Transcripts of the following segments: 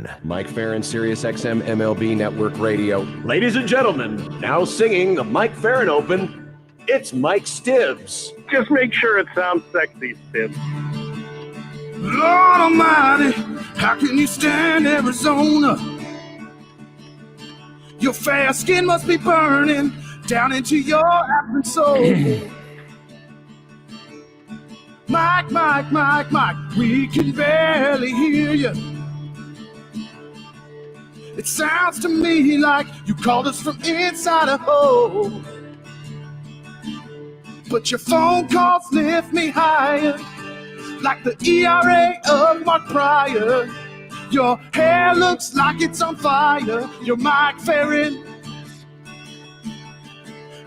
Open. Mike Ferrin, Sirius XM MLB Network Radio. Ladies and gentlemen, now singing the Mike Ferrin Open, it's Mike Stibbs. Just make sure it sounds sexy, Stibbs. Lord Almighty, how can you stand Arizona? Your fair skin must be burning down into your abdomen soul. Mike, Mike, Mike, Mike, we can barely hear you. It sounds to me like you called us from inside a hole. But your phone calls lift me higher, like the ERA of Mark Pryor. Your hair looks like it's on fire. You're Mike Ferrin.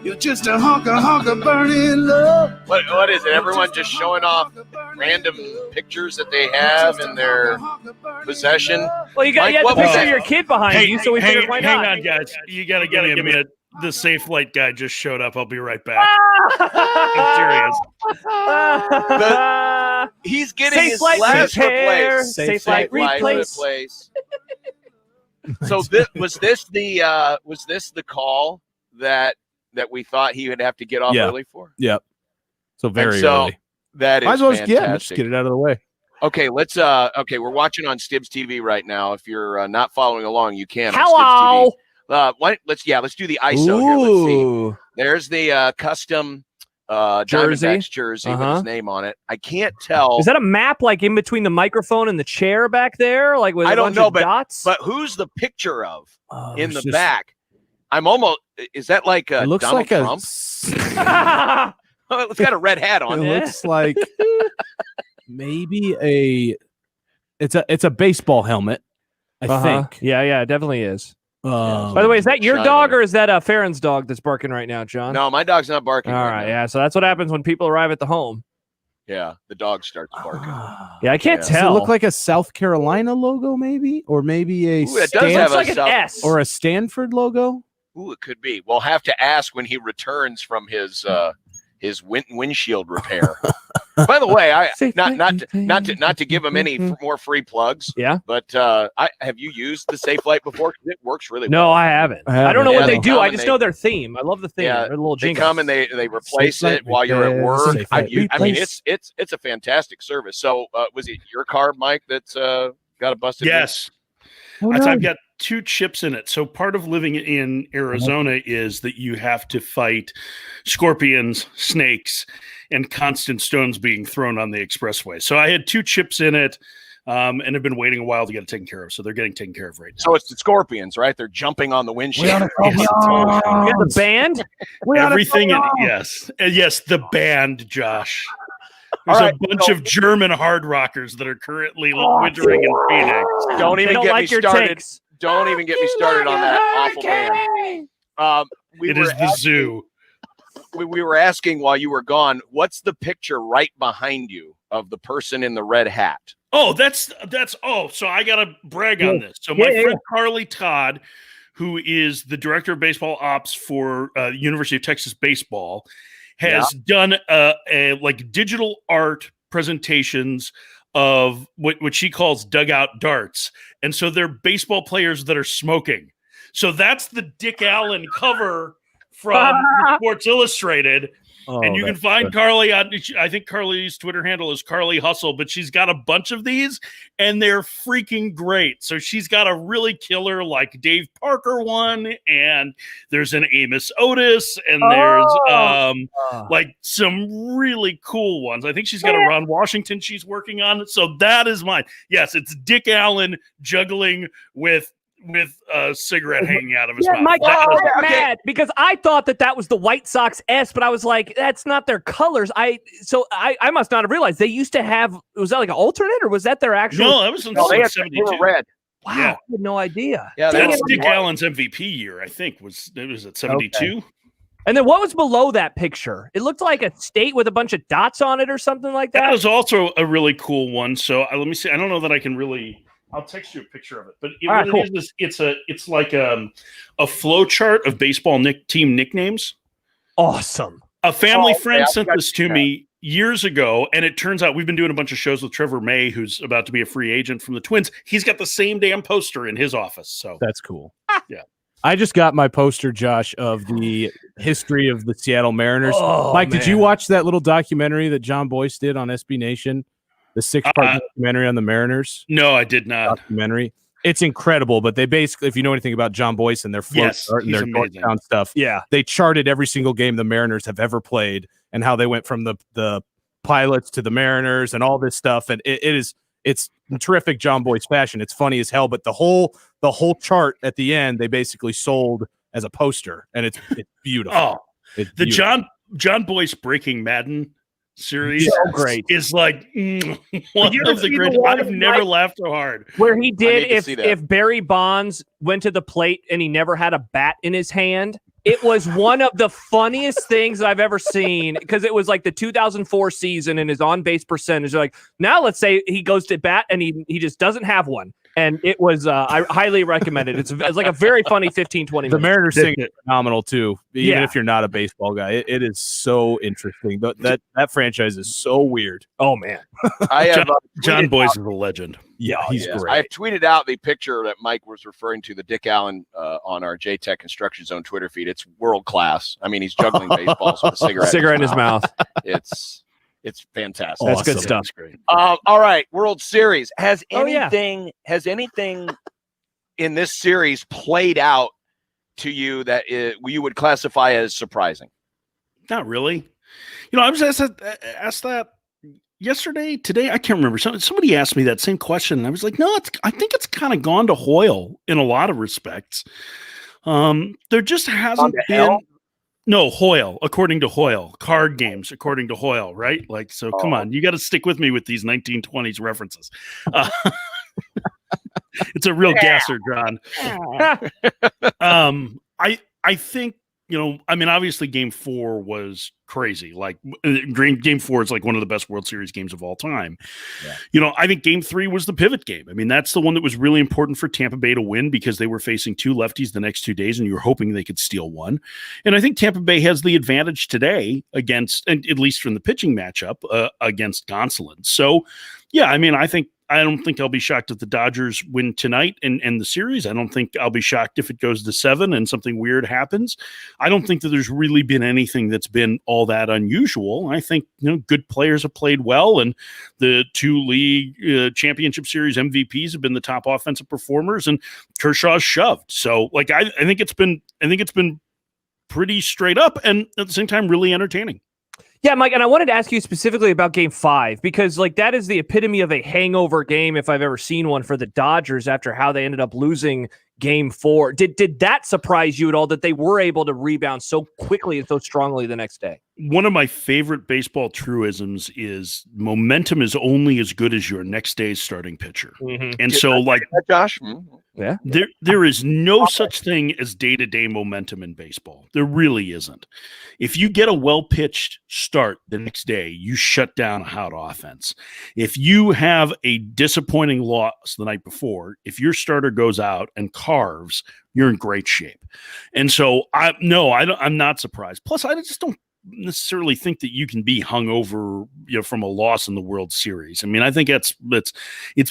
You're just a hunk of burning love. What is it? Everyone just showing off random pictures that they have in their possession? Well, you got the picture of your kid behind you, so we figured why not? Hang on, guys. You got to give me a minute. The Safe Light guy just showed up. I'll be right back. I'm serious. He's getting Safe his Light glass replaced. Safe Light replace. So was this the call that we thought he would have to get off early for? Yep. So very early. That is might as well fantastic. just get it out of the way. Okay, we're watching on Stibbs TV right now. If you're not following along, you can. Hello. On Stibbs TV. Let's do the ISO here. Let's see. There's the custom Diamondbacks jersey with his name on it. I can't tell. Is that a map like in between the microphone and the chair back there? Like with I don't know, but dots? But who's the picture of in the back? I'm almost. Is that like it looks Donald like Trump? It's got a red hat on. It looks like maybe it's a baseball helmet. I think. Yeah, it definitely is. By the way, is that your dog or is that Ferrin's dog that's barking right now, John? No, my dog's not barking. All right, yeah. So that's what happens when people arrive at the home. Yeah, the dog starts barking. Yeah, I can't tell. Does it look like a South Carolina logo, maybe, or maybe a it does have like an S or a Stanford logo. Ooh, it could be. We'll have to ask when he returns from his windshield repair. By the way, not to give him any more free plugs. Yeah, but have you used the Safe Light before? It works really well. No, I haven't. I don't know what they do. I just know their theme. I love the theme. Yeah, their little they jingle. come and they replace it while you're at work. I mean, it's a fantastic service. So was it your car, Mike, that's got a busted? Yes. I've got 2 chips in it. So part of living in Arizona is that you have to fight scorpions, snakes, and constant stones being thrown on the expressway. So I had 2 chips in it and have been waiting a while to get it taken care of. So they're getting taken care of right now. So it's the scorpions, right? They're jumping on the windshield. The band? Everything. Yes. Yes, the band, Josh. There's a bunch of German hard rockers that are currently wintering in Phoenix. Don't even get me started. Don't even get me started on that awful band. It is the zoo. We were asking while you were gone, what's the picture right behind you of the person in the red hat? Oh, so I got to brag on this. So my friend Carly Todd, who is the director of baseball ops for University of Texas baseball, has done like digital art presentations of what she calls dugout darts. And so they're baseball players that are smoking. So that's the Dick Allen cover from Sports Illustrated. And you can find Carly on, I think Carly's Twitter handle is Carly Hustle, but she's got a bunch of these and they're freaking great. So she's got a really killer like Dave Parker one, and there's an Amos Otis, and there's like some really cool ones. I think she's got a Ron Washington she's working on. So that is mine. Yes, it's Dick Allen juggling with a cigarette hanging out of his mouth. Mike, I'm mad because I thought that was the White Sox S, but I was like, that's not their colors. I must not have realized they used to have. Was that like an alternate, or was that their actual? No, that was in 72. They were red. Wow, I had no idea. Yeah, that's Dick Allen's MVP year. I think was at 72. Okay. And then what was below that picture? It looked like a state with a bunch of dots on it or something like that. That was also a really cool one. So let me see. I don't know that I can really. I'll text you a picture of it. But it's like a flow chart of baseball team nicknames. Awesome. A family friend sent this to me years ago, and it turns out we've been doing a bunch of shows with Trevor May, who's about to be a free agent from the Twins. He's got the same damn poster in his office. So that's cool. Yeah. I just got my poster, Josh, of the history of the Seattle Mariners. Mike, did you watch that little documentary that John Boyce did on SB Nation? The 6-part documentary on the Mariners? No, I did not. Documentary. It's incredible, but they basically, if you know anything about John Boyce and their float chart and their Georgetown stuff, they charted every single game the Mariners have ever played and how they went from the Pilots to the Mariners and all this stuff. And it's in terrific John Boyce fashion. It's funny as hell, but the whole chart at the end they basically sold as a poster, and it's beautiful. It's the beautiful. John Boyce Breaking Madden series so great. Is like one of the great. I've never laughed so hard. Where he did if Barry Bonds went to the plate and he never had a bat in his hand. It was one of the funniest things I've ever seen, because it was like the 2004 season and his on-base percentage. Like, now let's say he goes to bat and he just doesn't have one. And it was, I highly recommend it. It's like a very funny 15, 20 minutes. The Mariners sing is phenomenal too, even if you're not a baseball guy. It is so interesting. That franchise is so weird. Oh, man. I have John Boyce is a legend. Yeah, he's great. I have tweeted out the picture that Mike was referring to, the Dick Allen on our JTech Construction Zone Twitter feed. It's world class. I mean, he's juggling baseballs with a cigarette in his mouth. It's fantastic. That's good stuff. That's great. All right, World Series. Has anything in this series played out to you that you would classify as surprising? Not really. I was asked that yesterday, today. I can't remember. Somebody asked me that same question, and I was like, no, I think it's kind of gone to Hoyle in a lot of respects. There just hasn't been. No, Hoyle, according to Hoyle. Card games, according to Hoyle, right? Like, so come on. You got to stick with me with these 1920s references. It's a real gasser, John. I think, obviously Game 4 was crazy. Like, Game 4 is like one of the best World Series games of all time. Yeah. I think Game 3 was the pivot game. I mean, that's the one that was really important for Tampa Bay to win, because they were facing two lefties the next 2 days, and you were hoping they could steal one. And I think Tampa Bay has the advantage today against, and at least from the pitching matchup, against Gonsolin. So, yeah, I mean, I don't think I'll be shocked if the Dodgers win tonight and the series. I don't think I'll be shocked if it goes to 7 and something weird happens. I don't think that there's really been anything that's been all that unusual. I think, good players have played well, and the two league championship series MVPs have been the top offensive performers, and Kershaw's shoved. So, like, I think it's been pretty straight up, and at the same time, really entertaining. Yeah, Mike, and I wanted to ask you specifically about Game 5, because like that is the epitome of a hangover game if I've ever seen one for the Dodgers after how they ended up losing Game 4. Did that surprise you at all, that they were able to rebound so quickly and so strongly the next day? One of my favorite baseball truisms is momentum is only as good as your next day's starting pitcher. Mm-hmm. And so, like, Josh, yeah, there is no such thing as day-to-day momentum in baseball. There really isn't. If you get a well-pitched start the next day, you shut down a hot offense. If you have a disappointing loss the night before, if your starter goes out and carves, you're in great shape. And so, I'm not surprised. Plus, I just don't necessarily think that you can be hungover, from a loss in the World Series. I mean, I think it's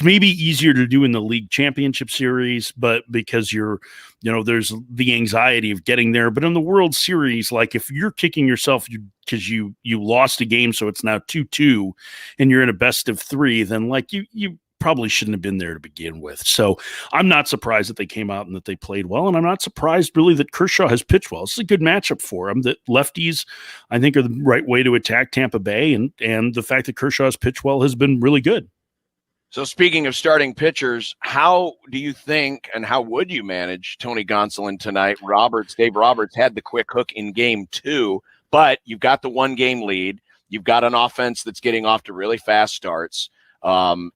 maybe easier to do in the league championship series, but because there's the anxiety of getting there. But in the World Series, like, if you're kicking yourself because you lost a game, so it's now 2-2 and you're in a best of 3, then like you probably shouldn't have been there to begin with. So I'm not surprised that they came out and that they played well. And I'm not surprised really that Kershaw has pitched well. It's a good matchup for him. That lefties, I think, are the right way to attack Tampa Bay. And the fact that Kershaw has pitched well has been really good. So speaking of starting pitchers, how do you think and how would you manage Tony Gonsolin tonight? Dave Roberts had the quick hook in Game 2, but you've got the 1-game lead. You've got an offense that's getting off to really fast starts. And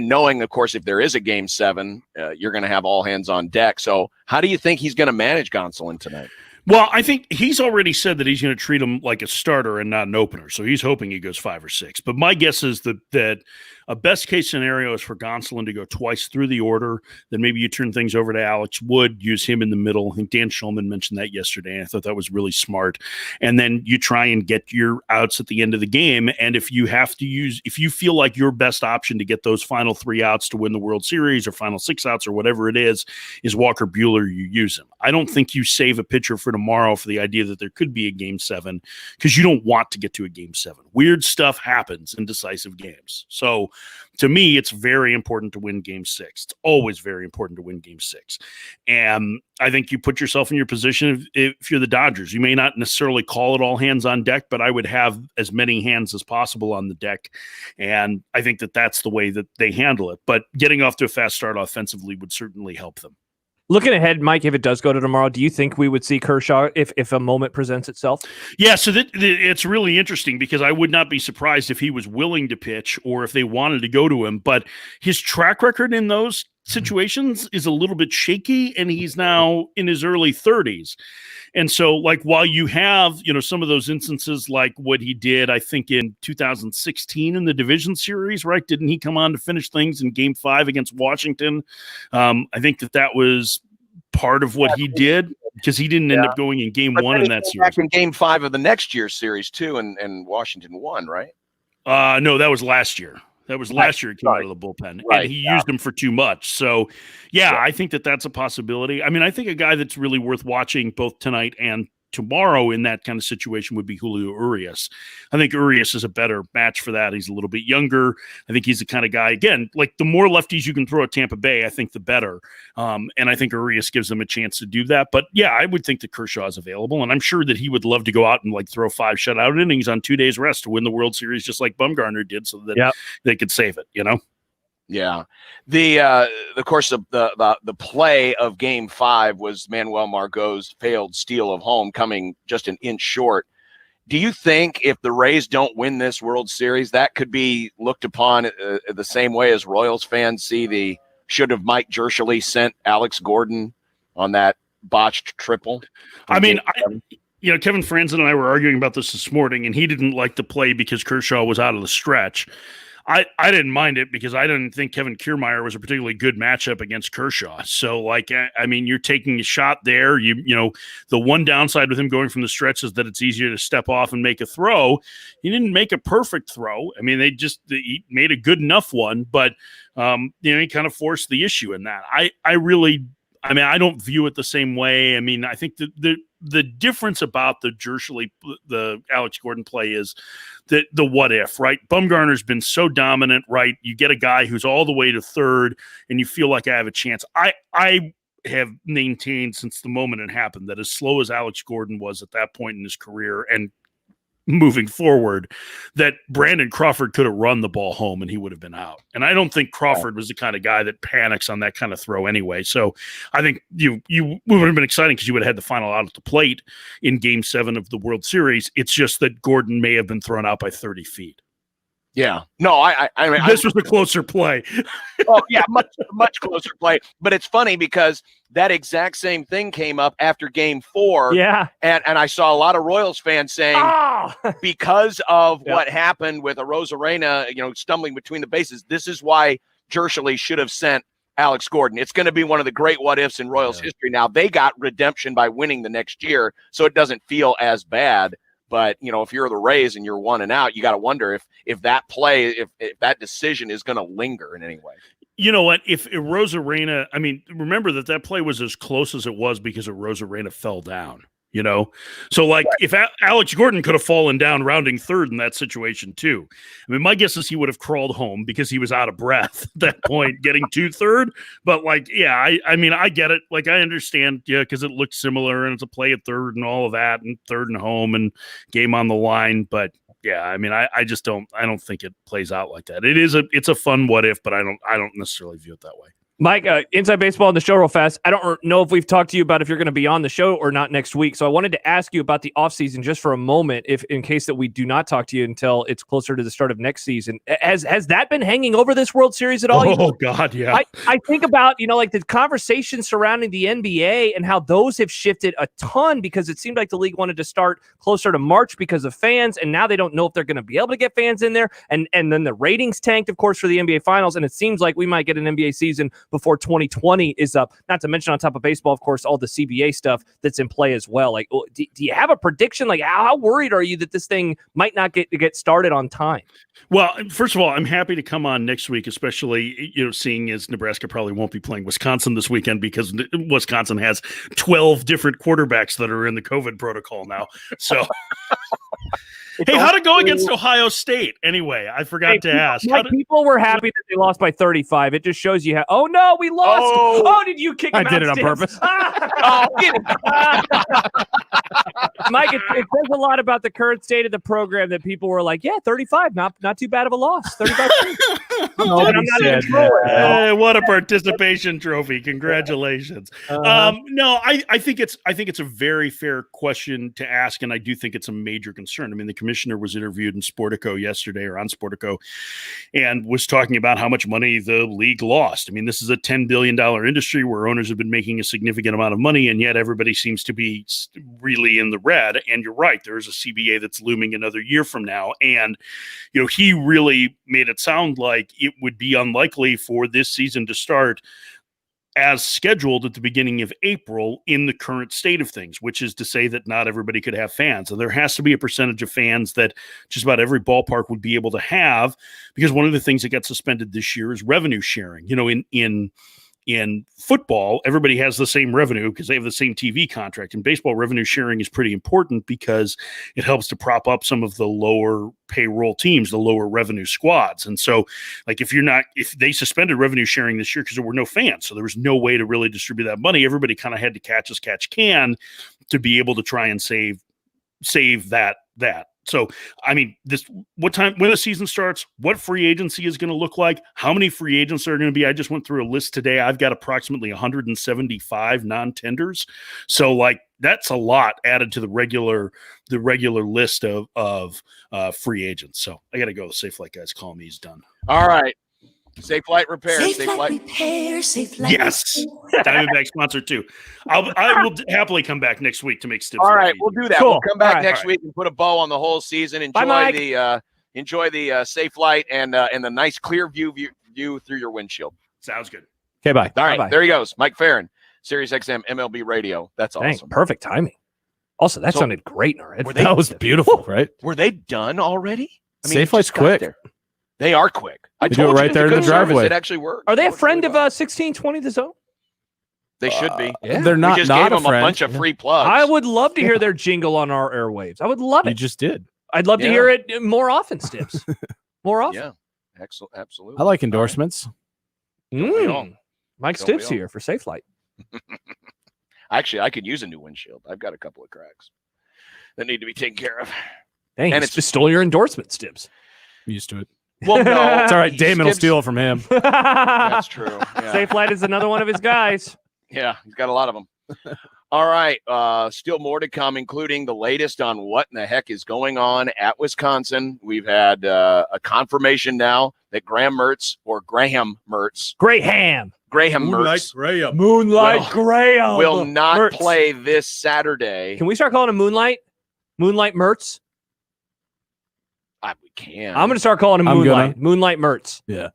knowing, of course, if there is a Game 7, you're going to have all hands on deck. So how do you think he's going to manage Gonsolin tonight? Well, I think he's already said that he's going to treat him like a starter and not an opener. So he's hoping he goes 5 or 6. But my guess is that a best case scenario is for Gonsolin to go twice through the order. Then maybe you turn things over to Alex Wood, use him in the middle. I think Dan Schulman mentioned that yesterday. I thought that was really smart. And then you try and get your outs at the end of the game. And if you feel like your best option to get those final 3 outs to win the World Series or final 6 outs or whatever it is Walker Buehler, you use him. I don't think you save a pitcher for tomorrow for the idea that there could be a game 7, because you don't want to get to a game 7. Weird stuff happens in decisive games. So to me, it's very important to win game 6. It's always very important to win game 6. And I think you put yourself in your position if you're the Dodgers. You may not necessarily call it all hands on deck, but I would have as many hands as possible on the deck. And I think that that's the way that they handle it. But getting off to a fast start offensively would certainly help them. Looking ahead, Mike, if it does go to tomorrow, do you think we would see Kershaw if a moment presents itself? Yeah, so it's really interesting, because I would not be surprised if he was willing to pitch or if they wanted to go to him. But his track record in those situations is a little bit shaky, and he's now in his early 30s. And so, like, while you have, some of those instances like what he did, I think in 2016 in the division series, right? Didn't he come on to finish things in game 5 against Washington? I think that was part of what he did, because he didn't end up going in game 1 in that series. Back in game 5 of the next year's series too, and Washington won, right? No, that was last year. That was last year he came out of the bullpen, and he used him for too much. So, I think that's a possibility. I mean, I think a guy that's really worth watching both tonight and tomorrow in that kind of situation would be Julio Urias. I think Urias is a better match for that. He's a little bit younger. I think he's the kind of guy, again, like the more lefties you can throw at Tampa Bay, I think the better. And I think Urias gives them a chance to do that. But I would think that Kershaw is available, and I'm sure that he would love to go out and like throw 5 shutout innings on 2 days rest to win the World Series, just like Bumgarner did, so that they could save it, Yeah. Of course, the play of game 5 was Manuel Margot's failed steal of home, coming just an inch short. Do you think if the Rays don't win this World Series, that could be looked upon the same way as Royals fans see should have Mike Jerschele sent Alex Gordon on that botched triple? I mean, Kevin Franzen and I were arguing about this morning, and he didn't like the play because Kershaw was out of the stretch. I didn't mind it because I didn't think Kevin Kiermaier was a particularly good matchup against Kershaw. So, you're taking a shot there. The one downside with him going from the stretch is that it's easier to step off and make a throw. He didn't make a perfect throw. I mean, he made a good enough one, but he kind of forced the issue in that. I don't view it the same way. I mean, I think the difference about the Alex Gordon play is that the what if, right? Bumgarner's been so dominant, right? You get a guy who's all the way to third, and you feel like I have a chance. I have maintained since the moment it happened that as slow as Alex Gordon was at that point in his career and moving forward, that Brandon Crawford could have run the ball home and he would have been out. And I don't think Crawford was the kind of guy that panics on that kind of throw anyway. So I think you would have been exciting because you would have had the final out at the plate in game 7 of the World Series. It's just that Gordon may have been thrown out by 30 feet. Yeah. No, I mean, this was a closer play. much closer play. But it's funny because that exact same thing came up after game 4. Yeah. And I saw a lot of Royals fans saying, because of what happened with Arozarena, stumbling between the bases, this is why Jerschele should have sent Alex Gordon. It's going to be one of the great what ifs in Royals history. Now, they got redemption by winning the next year, so it doesn't feel as bad. But, if you're the Rays and you're 1 and out, you got to wonder if that play, if that decision is going to linger in any way. You know what? If Arozarena, remember that play was as close as it was because Arozarena fell down. So if Alex Gordon could have fallen down rounding third in that situation too. I mean, my guess is he would have crawled home because he was out of breath at that point, getting to third. But I get it. I understand, because it looks similar and it's a play at third and all of that, and third and home and game on the line. But I just don't think it plays out like that. It's a fun what if, but I don't necessarily view it that way. Mike, Inside Baseball on the show real fast. I don't know if we've talked to you about if you're going to be on the show or not next week. So I wanted to ask you about the offseason just for a moment, if in case that we do not talk to you until it's closer to the start of next season. Has that been hanging over this World Series at all? Oh, God, yeah. I think about, like the conversation surrounding the NBA and how those have shifted a ton because it seemed like the league wanted to start closer to March because of fans, and now they don't know if they're going to be able to get fans in there. And then the ratings tanked, of course, for the NBA Finals, and it seems like we might get an NBA season before 2020 is up. Not to mention on top of baseball, of course, all the CBA stuff that's in play as well. Like, do you have a prediction? Like, how worried are you that this thing might not get started on time? Well, first of all, I'm happy to come on next week, especially, seeing as Nebraska probably won't be playing Wisconsin this weekend because Wisconsin has 12 different quarterbacks that are in the COVID protocol now. So, hey, how'd it go against Ohio State? Anyway, I forgot to ask. People were happy that they lost by 35. It just shows you how. Oh no, we lost. Oh, did you kick him out? I did it on purpose. Mike, it says a lot about the current state of the program that people were like, "Yeah, 35, not too bad of a loss. 35." Hey, what a participation trophy! Congratulations. No, I think it's a very fair question to ask, and I do think it's a major concern. I mean, the commissioner was interviewed in Sportico yesterday, or on Sportico, and was talking about how much money the league lost. I mean, this is a $10 billion industry where owners have been making a significant amount of money, and yet everybody seems to be really in the red. And you're right, there's a CBA that's looming another year from now. And, he really made it sound like it would be unlikely for this season to start as scheduled at the beginning of April in the current state of things, which is to say that not everybody could have fans. So there has to be a percentage of fans that just about every ballpark would be able to have, because one of the things that got suspended this year is revenue sharing. In football, everybody has the same revenue because they have the same TV contract. In baseball, revenue sharing is pretty important because it helps to prop up some of the lower payroll teams, the lower revenue squads. And so, like, if they suspended revenue sharing this year because there were no fans, so there was no way to really distribute that money, everybody kind of had to catch as catch can to be able to try and save that. So, I mean, when the season starts, what free agency is going to look like, how many free agents are going to be. I just went through a list today. I've got approximately 175 non-tenders. So, like, that's a lot added to the regular list of free agents. So I got to go. Safe Flight guys, call me. He's done. All right. Safe Flight Repair. Safe Flight Repair. Safe Flight. Yes. Diamondback sponsor too. I will happily come back next week to make Stibbs. All right, we'll do that. Cool. We'll come back next week and put a bow on the whole season. Enjoy the Safe Flight and the nice clear view through your windshield. Sounds good. Okay, bye. All right, bye-bye. There he goes. Mike Ferrin, Sirius XM MLB Radio. That's awesome. Perfect timing. Also, that sounded great, Red. That was beautiful, right? Were they done already? I mean, Safe Flight's quick. They are quick. I do told it right you there in the driveway. It actually worked. Are they a friend of 1620 The Zone? They should be. Yeah. They're not. We just not gave them a bunch of free plugs. I would love to hear their jingle on our airwaves. I would love it. You just did. I'd love to hear it more often, Stibbs. More often. Yeah, excellent. Absolutely. I like endorsements. Mike Stibbs here for Safe Flight. Actually, I could use a new windshield. I've got a couple of cracks that need to be taken care of. Dang, and it's just stole your endorsement, Stibbs. I'm used to it. Well, no, it's all right. Damon will steal it from him. That's true. Yeah. Safe Flight is another one of his guys. Yeah, he's got a lot of them. All right. Still more to come, including the latest on what in the heck is going on at Wisconsin. We've had a confirmation now that Graham Mertz will not play this Saturday. Can we start calling him Moonlight Mertz? We can. I'm going to start calling him Moonlight Mertz. Yeah.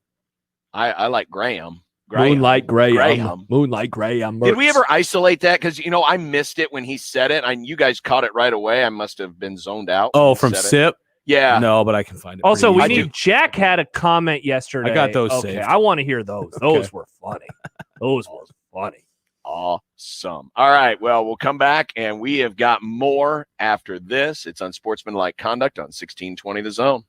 I like Graham. Moonlight Graham. Mertz. Did we ever isolate that? Because, I missed it when he said it. You guys caught it right away. I must have been zoned out. Oh, from SIP? Yeah. No, but I can find it. Also, Jack had a comment yesterday. I got those saved. I want to hear those. Those were funny. Those were funny. Awesome. All right. Well, we'll come back and we have got more after this. It's Unsportsmanlike Conduct on 1620 The Zone.